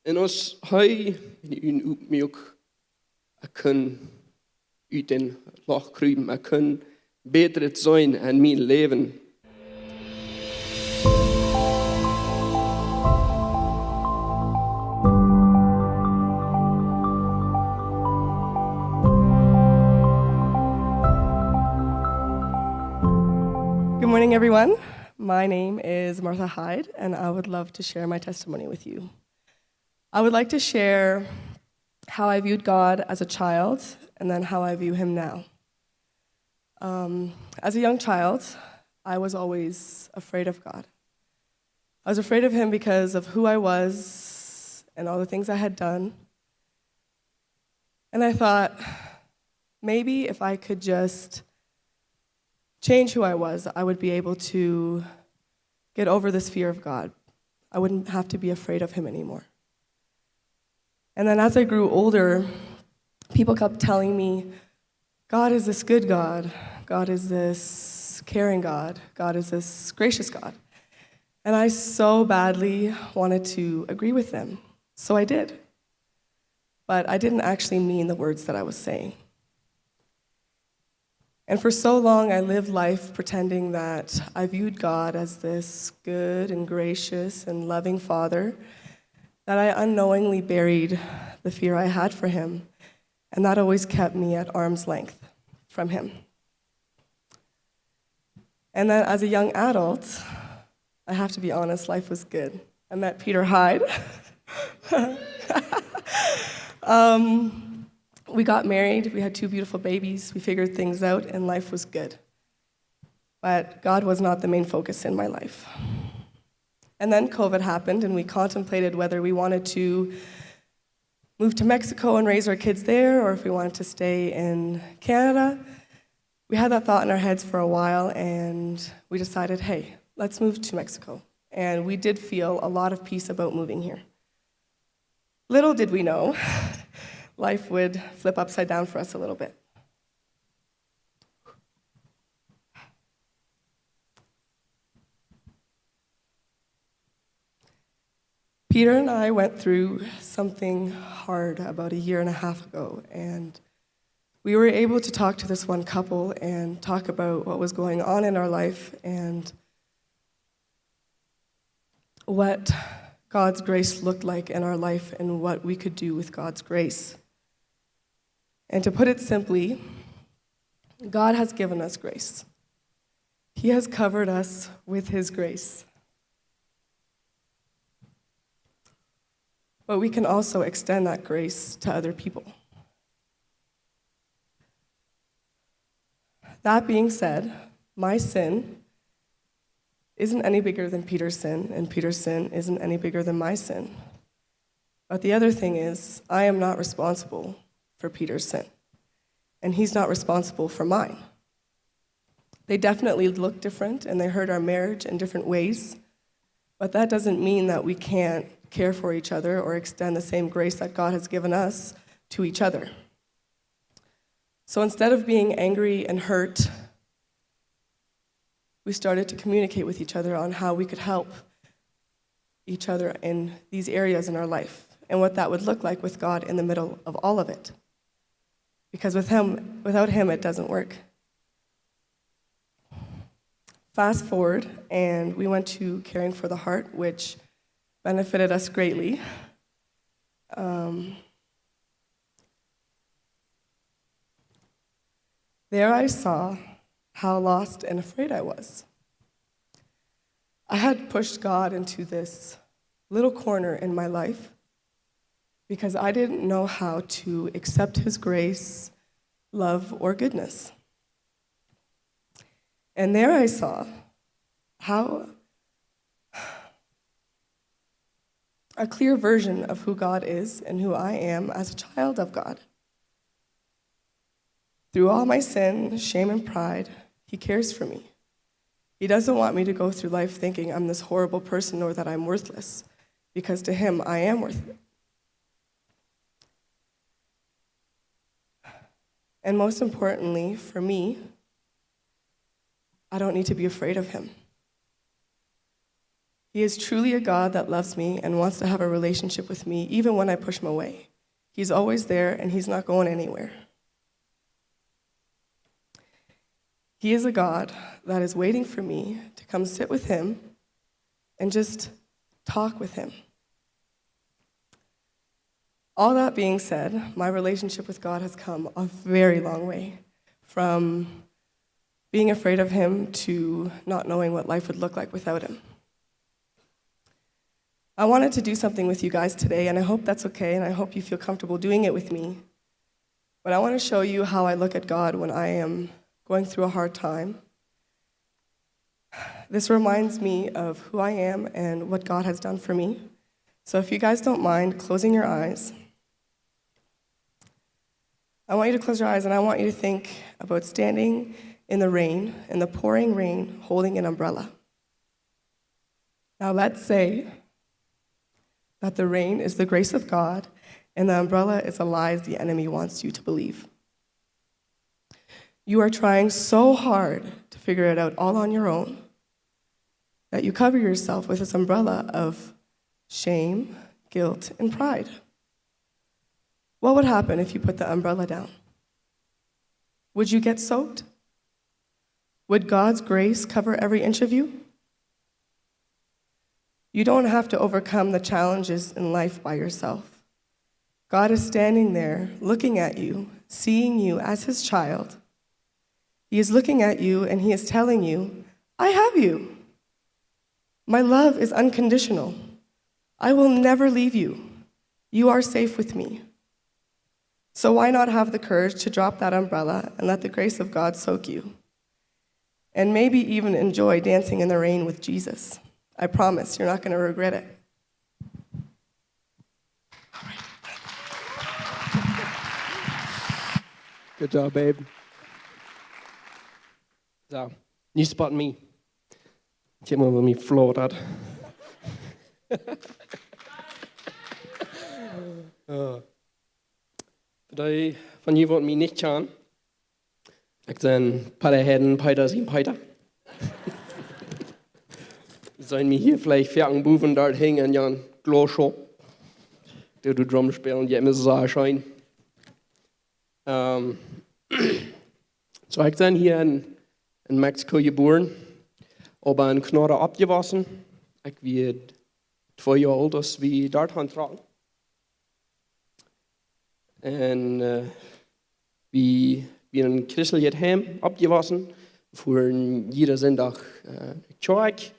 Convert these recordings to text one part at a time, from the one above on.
En ons hy en my ook ek kan uit den lag kruim, ek kan beter het zijn in mijn leven. Good morning, everyone. My name is Martha Heide, and I would love to share my testimony with you. I would like to share how I viewed God as a child, and then how I view him now. As a young child, I was always afraid of God. I was afraid of him because of who I was and all the things I had done. And I thought, maybe if I could just change who I was, I would be able to get over this fear of God. I wouldn't have to be afraid of him anymore. And then as I grew older, people kept telling me, God is this good God. God is this caring God. God is this gracious God. And I so badly wanted to agree with them. So I did. But I didn't actually mean the words that I was saying. And for so long, I lived life pretending that I viewed God as this good and gracious and loving Father, that I unknowingly buried the fear I had for him, and that always kept me at arm's length from him. And then as a young adult, I have to be honest, life was good. I met Peter Heide. We got married, we had 2 beautiful babies, we figured things out, and life was good. But God was not the main focus in my life. And then COVID happened, and we contemplated whether we wanted to move to Mexico and raise our kids there, or if we wanted to stay in Canada. We had that thought in our heads for a while, and we decided, hey, let's move to Mexico. And we did feel a lot of peace about moving here. Little did we know, life would flip upside down for us a little bit. Peter and I went through something hard about 1.5 years ago, and we were able to talk to this one couple and talk about what was going on in our life and what God's grace looked like in our life and what we could do with God's grace. And to put it simply, God has given us grace. He has covered us with his grace. But we can also extend that grace to other people. That being said, my sin isn't any bigger than Peter's sin, and Peter's sin isn't any bigger than my sin. But the other thing is, I am not responsible for Peter's sin, and he's not responsible for mine. They definitely look different, and they hurt our marriage in different ways, but that doesn't mean that we can't care for each other or extend the same grace that God has given us to each other. So instead of being angry and hurt, we started to communicate with each other on how we could help each other in these areas in our life and what that would look like with God in the middle of all of it. Because without him, it doesn't work. Fast forward, and we went to Caring for the Heart, which benefited us greatly. There I saw how lost and afraid I was. I had pushed God into this little corner in my life because I didn't know how to accept his grace, love, or goodness. And there I saw how a clear version of who God is and who I am as a child of God. Through all my sin, shame, and pride, he cares for me. He doesn't want me to go through life thinking I'm this horrible person or that I'm worthless, because to him, I am worth it. And most importantly, for me, I don't need to be afraid of him. He is truly a God that loves me and wants to have a relationship with me even when I push him away. He's always there and he's not going anywhere. He is a God that is waiting for me to come sit with him and just talk with him. All that being said, my relationship with God has come a very long way, from being afraid of him to not knowing what life would look like without him. I wanted to do something with you guys today, and I hope that's okay, and I hope you feel comfortable doing it with me. But I want to show you how I look at God when I am going through a hard time. This reminds me of who I am and what God has done for me. So if you guys don't mind closing your eyes, I want you to close your eyes and I want you to think about standing in the rain, in the pouring rain, holding an umbrella. Now let's say that the rain is the grace of God and the umbrella is the lies the enemy wants you to believe. You are trying so hard to figure it out all on your own that you cover yourself with this umbrella of shame, guilt, and pride. What would happen if you put the umbrella down? Would you get soaked? Would God's grace cover every inch of you? You don't have to overcome the challenges in life by yourself. God is standing there, looking at you, seeing you as his child. He is looking at you and he is telling you, I have you. My love is unconditional. I will never leave you. You are safe with me. So why not have the courage to drop that umbrella and let the grace of God soak you? And maybe even enjoy dancing in the rain with Jesus. I promise you're not going to regret it. All right. Good job, babe. So, nu spot me. Ik heb me wel niet floor dat. Van je wordt me niet gaan. Ik zijn Paderheden, Peider, zien Peider. Zijn me hier vielleicht verken boven dort hingen en Jan Glorschop. Der du Drum spielen, je mir so erscheinen. So, ich bin hier in Mexiko geboren, aber in Knorre abgewachsen. Ich bin 2 Jahre alt, als wir dort tragen. Und wir in ein christliches Heim abgewachsen, fuhren jeden Sonntag Kjoakj.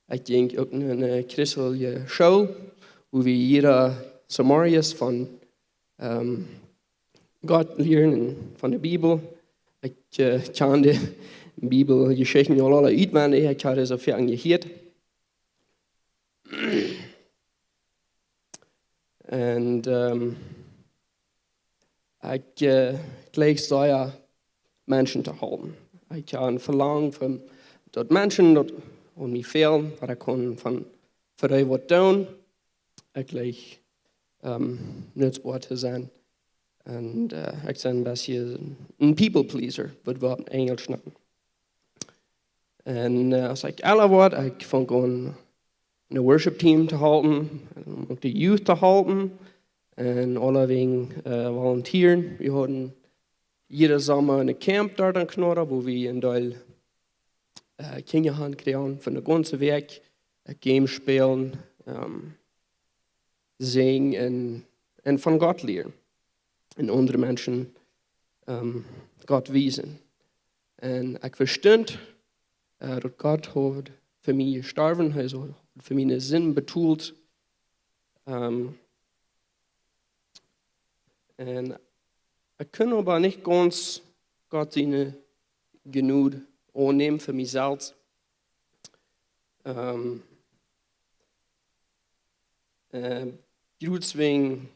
Ich ging auch in eine christliche Schule, wo wir jeder Samarias von Gott lernen, von der Bibel. Ich kann die Bibel, Jeschicht ja alle uitwendig, ich habe so viel gehört. Und ich gleich so Menschen zu halten. Ich habe ein Verlangen von dort Menschen, dort und mich fehlen, aber ich kann für euch was tun. Ich gleich nutzbar zu sein. Und ich bin ein bisschen ein People-Pleaser, wird wir in Englisch nennen. Und als ich älter wurde, ich fange an, ein Worship-Team zu halten, die Youth zu halten und alle wegen Volontieren. Wir hatten jeden Sommer ein Camp dort in Knorre, wo wir in Teil Kinder haben kriegen von der ganzen Weg, Games spielen, singen und von Gott lernen. Und andere Menschen Gott wiesen. Und ich verstand, dass Gott hat für mich gestorben, also für meine Sinn betont. Und ich kann aber nicht ganz Gott seine Genug annehmen für mich selbst. Deswegen,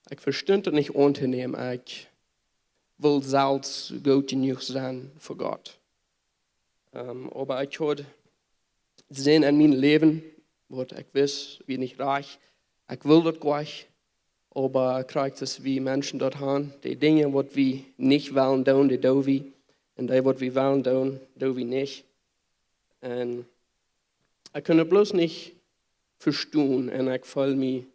ich verstand es nicht anzunehmen. Ich will selbst gut genug sein für Gott. Aber ich habe gesehen in meinem Leben, wo ich weiß, wie nicht reich. Ich will das gleich, aber ich kriege das wie Menschen dort haben. Die Dinge, die wir nicht wollen tun, die tun wir. Und die, die wir wollen tun, tun wir nicht. Und Ich kann bloß nicht verstehen und ich fühle mich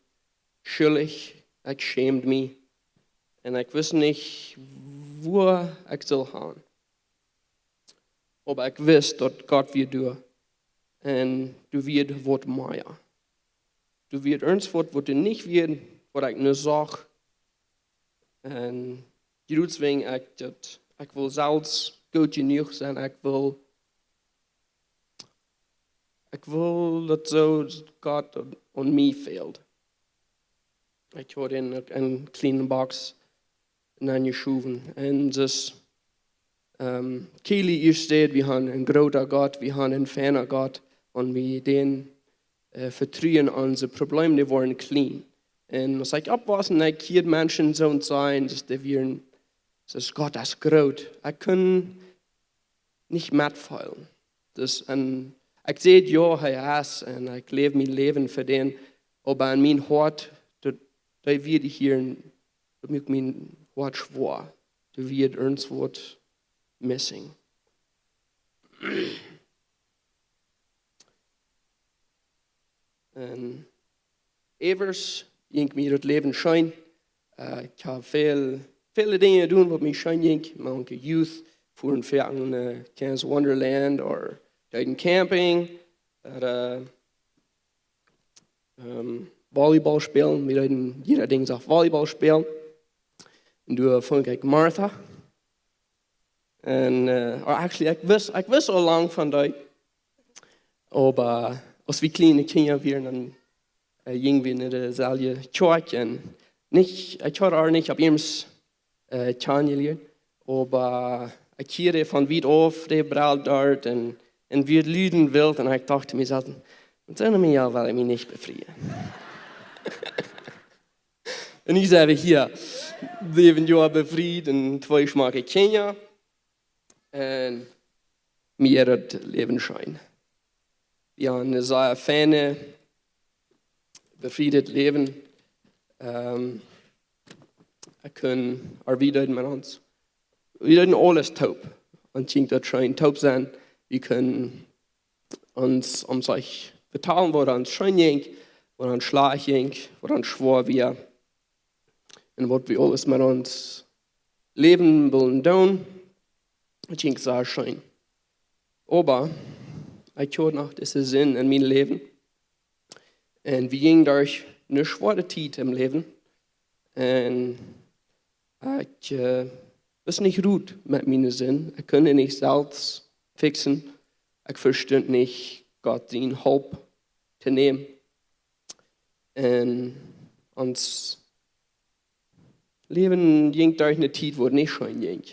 schuldig, ich schäme mich und ich weiß nicht, wo ich soll haben. Aber ich weiß, dass Gott wird du und du wirst was mehr. Du wirst ernst was du nicht wirst, was ich nur sage. Und deswegen ich will selbst gut genug sein, ich will dat so Gott an mich fehlt. Ich habe in eine kleine Box hineingeschoben. Und das Kili ist steht, wir haben einen großen Gott, wir haben einen ferner Gott. Und wir den vertrauen unsere Probleme, die waren klein. Und als ich abwaschen, ich hier Menschen so sein, dass wir das Gott ist groß. Ich kann nicht mitfallen. Ich sehe, ja, er ist, und ich lebe mein Leben für den, aber an mein Hort, da wird ich hier, da wird mein Hort schwor, da wird irgendwo missing. Und evers, ging mir das Leben schön. Ich habe viele Dinge tun, was mich schön ging. Manche Youth, fuhren für ein kleines Wonderland oder in Camping, Volleyball spielen, wir deden jeder Ding sagt Volleyball spielen. Und du fand ich Martha. Und actually, ich weiß so lang von dir. Aber als wir kleine Kinder waren, dann gingen wir in der Läwens Kjoakj. Und ich hatte auch nicht, ab jemals kennengelernt. Aber ich kehrte von weit auf, der Braut dort und wir lüden wild. Und ich dachte mir selbst, und dann mir weil ich mich nicht befreien. Und ich sage hier, 7 Jahre befreit und 2 Schmacke Kinder. Und mir das Leben schön. Wir haben ein sehr feine, befriedet Leben. Wir können auch wieder mit uns. Wir können alles taub. Und ich das schön taub sein. Wir können uns sich betalen, wo uns schön ging, wo uns schlag ging, wo uns schwor wir. Und was wir alles mit uns leben wollen tun. Ich denke, sehr schön. Aber ich habe noch diesen Sinn in meinem Leben. Und wir gingen durch eine schwere Zeit im Leben. Und ich ist nicht gut mit meinem Sinn. Ich kann nicht selbst fixen. Ich verstehe nicht, Gott seinen Hilfe zu nehmen. Und uns Leben ging durch eine Zeit, wo es nicht schön ging.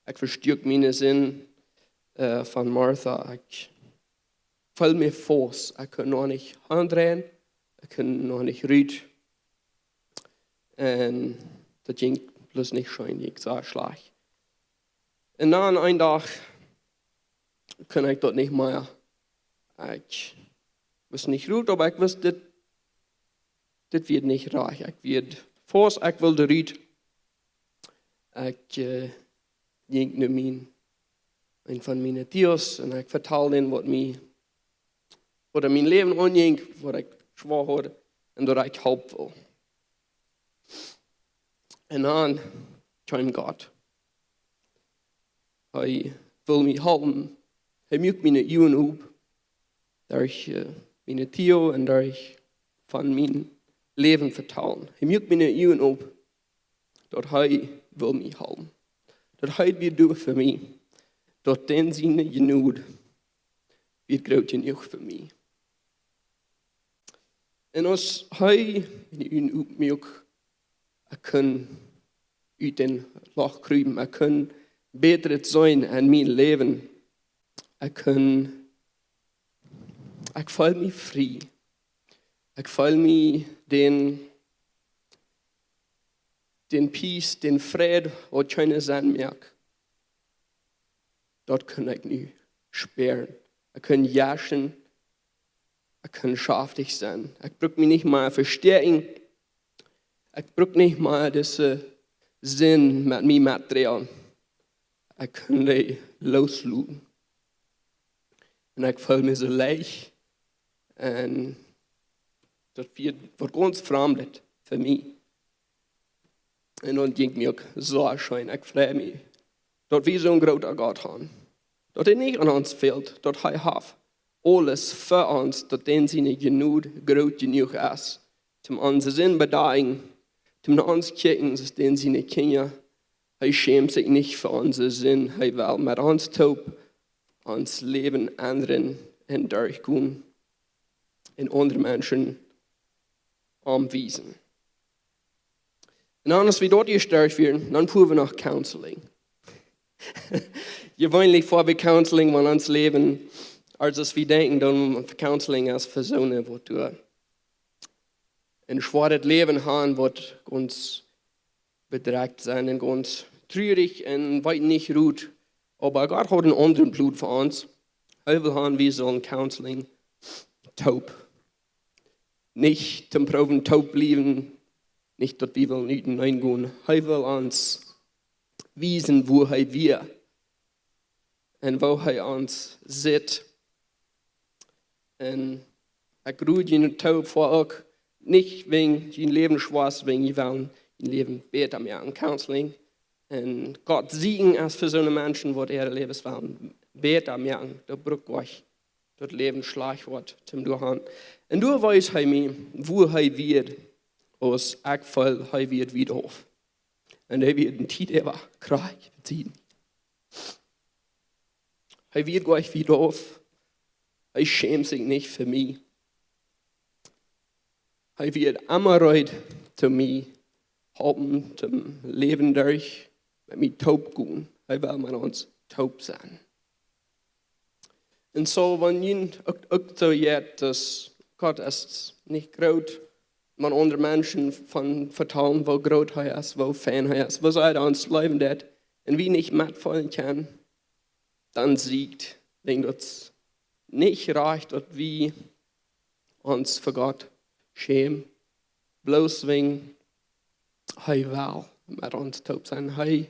Ich verstehe meinen Sinn von Martha. Ich fühle mich fast. Ich kann noch nicht handrehen. Ich kann noch nicht reden. Und das ging bloß nicht schön. Ich sah schlecht. Und dann einen Tag kann ich dort nicht mehr. Ich weiß nicht gut, aber ich weiß, das wird nicht reich. Ich werde fast, ich will reden. Ich ging nur ein von meinen Tios und ich vertalte ihnen, was mein Leben anging, was ich schwach hatte und dass ich helfen will. Und dann kam Gott. Er will mich helfen. Er mögt meine Augen auf, durch meine Tio und durch von meinem Leben vertrauen. Er mögt meine Augen auf, dass er will mich helfen. Dass er wird tun für mich. Dass den seine Genüge wird groß genug für mich. Und als er meine Augen aufmögt, kann uit den Loch kriepen. Ich kann beter sein in mein Leben. Ich fühle mich frei. Ich fühle mich den Peace, den Frieden, was keine sein mag. Dort kann ich nicht sperren. Ich kann jaschen. Ich kann schaftig sein. Ich brauche mich nicht mal verstärken. Ich brauche nicht mal diesen Sinn mit mir mitdrehen. Ich kann die loslassen. Und ich fühle mich so leicht. Und das wird ganz fremd für mich. Und dann ging mir so schön, ich freue mich, dass wir so ein großer Gott haben. Dass er nicht an uns fehlt, dass er hat alles für uns, dass den seine Genug groß genug ist, um unsere Sinn bedeuten, um uns kicken, dass den seine Kinder, er schämt sich nicht für unsere Sinn, er will mit uns taub, uns Leben ändern und durchgehen, in andere Menschen anweisen. Und dann, als wir dort gestärkt werden, dann prüfen wir noch Counseling. Gewöhnlich vor wir Counseling von uns leben, als wir denken, dann Counseling als Personen, wo du ein schweres Leben haben, wird uns bedrückt sein und uns traurig und weit nicht ruht. Aber Gott hat einen anderen Blut für uns. Er will haben, wir sollen Counseling taub. Nicht zum Proben taub bleiben, nicht, dass wir nicht hineingehen. Er will uns wiesen, wo er wir und wo er uns sieht. Und ich ruhe ihn taub vor euch, nicht wegen sein Leben schwarz, wegen wir wollen ihr Leben besser mehr an Counseling. Und Gott siegen als für so eine Menschen, wo er Lebens wollen, besser mehr an, da braucht euch das Leben Schlagwort zum Durchhauen. Und du weißt mir, wo er wird, aus Eckfall, er wird wieder auf. Und er wird ein Titel war Krieg beziehen. Er wird gleich wieder auf. Er schämt sich nicht für mich. Er wird immer reut zu mir, haben zum Leben durch, mit mir taub gehen. Er will mit uns taub sein. Und so, wenn jemand auch so jetzt, dass Gott ist nicht groß, man andere Menschen von vertrauen, wo groß er ist, wo fan er ist, wo er uns leben wird, und wie nicht mitfallen kann, dann siegt, wenn das nicht reicht, dass wir uns für Gott schämen, bloß wegen er will mit uns taub sein, er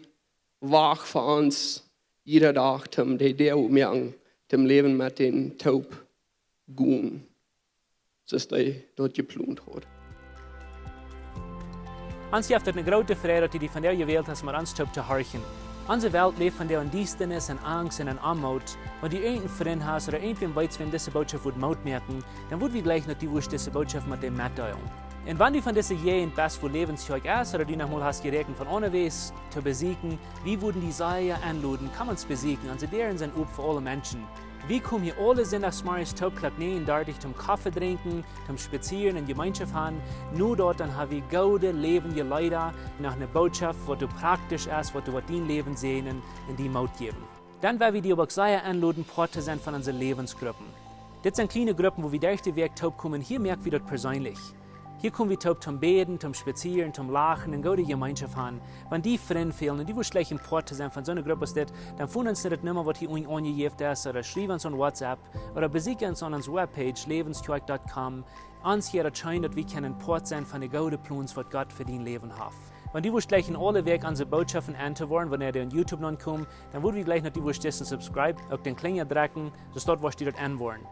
wach für uns jeder Tag, um die merken, dem Leben mit den taub gehen, das er dort geplant hat. Onse heeft eine grote Freude, dat die van jou gewählt hast, maar ons taub te horchen. Onze Welt lebt von der Undienstnis und Angst und Armut. Wenn du irgendeinen Freund hast oder irgendwen weißt, wenn diese Botschaft wird Maut merken, dann wird wir gleich noch die Wurst diese Botschaft mit dem mitteilen. Und wenn du von diesen Jähen bist, wo Läwens Kjoakj ist, oder du noch mal hast gerechnet von unterwegs zu besiegen, wie würden die Seier anladen, kann man es besiegen, also deren sind up für alle Menschen. Wie kommen hier alle Sonntagsmorgens taubklack nähen, dort zum Kaffee trinken, zum Spazieren in Gemeinschaft haben. Nur dort dann haben wir gute, lebende Leute nach einer Botschaft, was du praktisch ist, was du mit dein Leben sehen und die Maut geben. Dann werden wir die aber sehr anladen, Porte sind von unseren Lebensgruppen. Das sind kleine Gruppen, wo wir durch den Weg taub kommen. Hier merken wir das persönlich. Hier kommen wir taub zum Beten, zum Spazieren, zum Lachen und gute Gemeinschaft haben. Wenn die Freunde fehlen und die schlecht in Porte sind von so einer Gruppe, dann finden uns das nicht mehr, was hier angegeben ist, oder schreiben uns an WhatsApp, oder besuchen uns an unserer Webpage, läwenskjoakj.com. Uns hier erscheint, dass wir können Port sein von den guten Plänen, was Gott für dein Leben hat. Wenn die gleich in alle Weg unsere Botschaften anzuhören, wenn ihr on YouTube noch kommt, dann würden wir gleich noch die Disten subscribe, auch den Klinger drücken, so dort, was die dort anwollen.